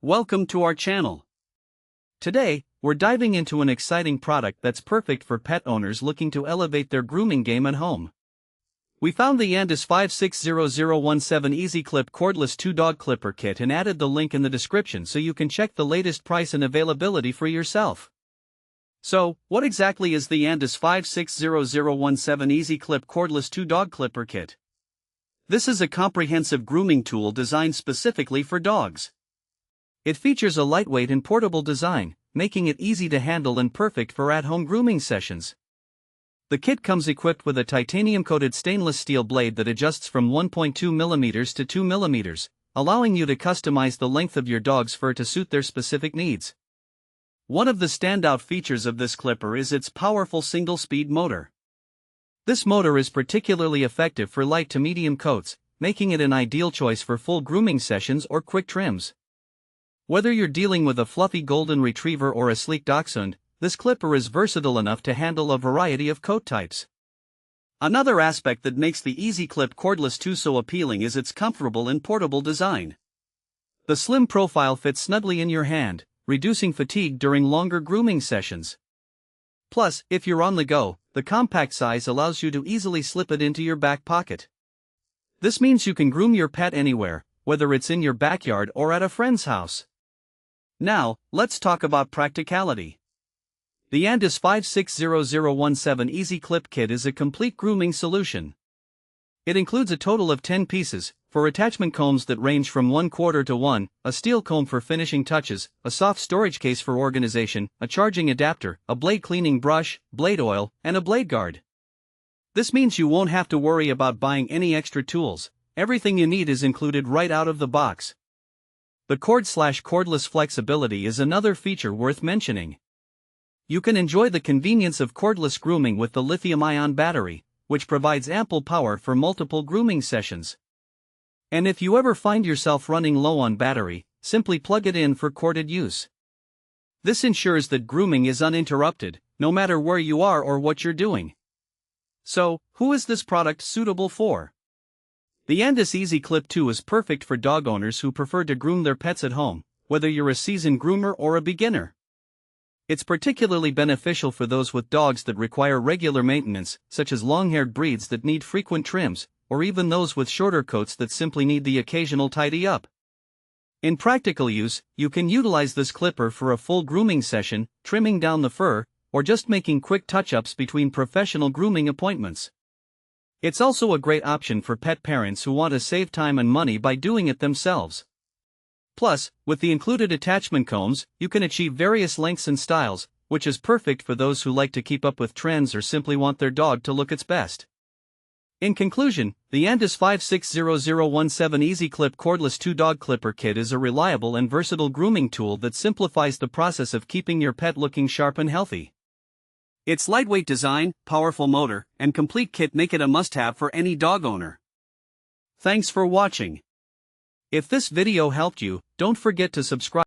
Welcome to our channel. Today, we're diving into an exciting product that's perfect for pet owners looking to elevate their grooming game at home. We found the Andis 560017 Easy Clip Cordless 2 Dog Clipper Kit and added the link in the description so you can check the latest price and availability for yourself. So, what exactly is the Andis 560017 Easy Clip Cordless 2 Dog Clipper Kit? This is a comprehensive grooming tool designed specifically for dogs. It features a lightweight and portable design, making it easy to handle and perfect for at-home grooming sessions. The kit comes equipped with a titanium-coated stainless steel blade that adjusts from 1.2 mm to 2 mm, allowing you to customize the length of your dog's fur to suit their specific needs. One of the standout features of this clipper is its powerful single-speed motor. This motor is particularly effective for light to medium coats, making it an ideal choice for full grooming sessions or quick trims. Whether you're dealing with a fluffy golden retriever or a sleek dachshund, this clipper is versatile enough to handle a variety of coat types. Another aspect that makes the Easy Clip Cordless 2 so appealing is its comfortable and portable design. The slim profile fits snugly in your hand, reducing fatigue during longer grooming sessions. Plus, if you're on the go, the compact size allows you to easily slip it into your back pocket. This means you can groom your pet anywhere, whether it's in your backyard or at a friend's house. Now, let's talk about practicality. The Andis 560017 Easy Clip Kit is a complete grooming solution. It includes a total of 10 pieces, for attachment combs that range from 1/4 to 1, a steel comb for finishing touches, a soft storage case for organization, a charging adapter, a blade cleaning brush, blade oil, and a blade guard. This means you won't have to worry about buying any extra tools. Everything you need is included right out of the box. The cord/cordless flexibility is another feature worth mentioning. You can enjoy the convenience of cordless grooming with the lithium-ion battery, which provides ample power for multiple grooming sessions. And if you ever find yourself running low on battery, simply plug it in for corded use. This ensures that grooming is uninterrupted, no matter where you are or what you're doing. So, who is this product suitable for? The Andis Easy Clip II is perfect for dog owners who prefer to groom their pets at home, whether you're a seasoned groomer or a beginner. It's particularly beneficial for those with dogs that require regular maintenance, such as long-haired breeds that need frequent trims, or even those with shorter coats that simply need the occasional tidy up. In practical use, you can utilize this clipper for a full grooming session, trimming down the fur, or just making quick touch-ups between professional grooming appointments. It's also a great option for pet parents who want to save time and money by doing it themselves. Plus, with the included attachment combs, you can achieve various lengths and styles, which is perfect for those who like to keep up with trends or simply want their dog to look its best. In conclusion, the Andis 560017 Easy Clip Cordless 2 Dog Clipper Kit is a reliable and versatile grooming tool that simplifies the process of keeping your pet looking sharp and healthy. Its lightweight design, powerful motor, and complete kit make it a must-have for any dog owner. Thanks for watching. If this video helped you, don't forget to subscribe.